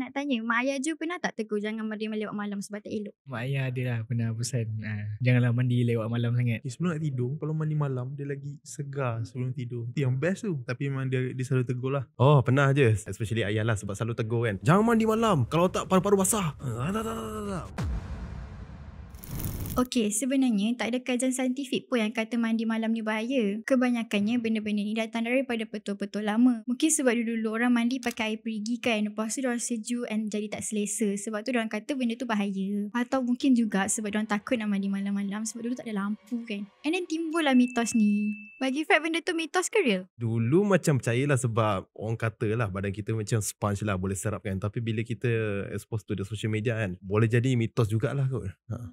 nak tanya, mak ayah Ju pernah tak tegur jangan mandi lewat malam sebab tak elok? Mak ayah ada lah pernah pesan, janganlah mandi lewat malam sangat. Sebelum nak tidur, kalau mandi malam dia lagi segar sebelum tidur. Itu yang best tu. Tapi memang dia selalu tegur lah. Oh, pernah je. Especially ayah lah sebab selalu tegur kan. Jangan mandi malam. Kalau tak paru-paru basah. Tak. Okey, sebenarnya tak ada kajian saintifik pun yang kata mandi malam ni bahaya. Kebanyakannya benda-benda ni datang daripada petua-petua lama. Mungkin sebab dulu orang mandi pakai air perigi kan. Lepas tu diorang sejuk and jadi tak selesa. Sebab tu diorang kata benda tu bahaya. Atau mungkin juga sebab diorang takut nak mandi malam-malam sebab dulu tak ada lampu kan. And then timbul lah mitos ni. Bagi Fred, benda tu mitos ke real? Dulu macam percayalah sebab orang kata lah badan kita macam sponge lah, boleh serap kan. Tapi bila kita expose to the social media kan, boleh jadi mitos jugalah kot.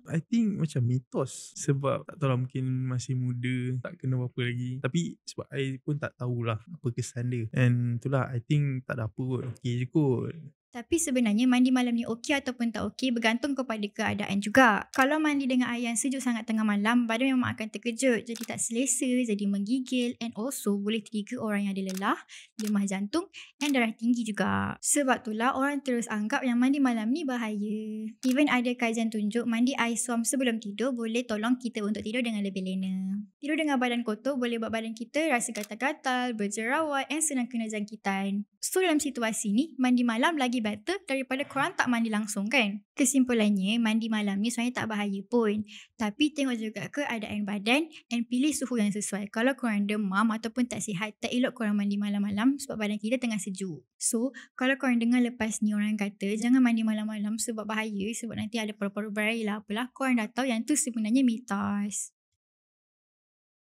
I think macam mitos. Sebab tak tahu lah, mungkin masih muda, tak kena apa-apa lagi. Tapi sebab I pun tak tahulah apa kesan dia. And itulah, I think tak ada apa kot. Okay je kot. Tapi sebenarnya mandi malam ni okey ataupun tak okey bergantung kepada keadaan juga. Kalau mandi dengan air yang sejuk sangat tengah malam, badan memang akan terkejut, jadi tak selesa, jadi menggigil and also boleh trigger orang yang ada lelah, lemah jantung and darah tinggi juga. Sebab itulah orang terus anggap yang mandi malam ni bahaya. Even ada kajian tunjuk mandi air suam sebelum tidur boleh tolong kita untuk tidur dengan lebih lena. Tidur dengan badan kotor boleh buat badan kita rasa gatal-gatal, berjerawat and senang kena jangkitan. So dalam situasi ni, mandi malam lagi better daripada korang tak mandi langsung kan? Kesimpulannya, mandi malam ni sebenarnya tak bahaya pun. Tapi tengok juga keadaan badan and pilih suhu yang sesuai. Kalau korang demam ataupun tak sihat, tak elok korang mandi malam-malam sebab badan kita tengah sejuk. So, kalau korang dengar lepas ni orang kata jangan mandi malam-malam sebab bahaya, sebab nanti ada paru-paru berair lah apalah, korang dah tahu yang tu sebenarnya mitos.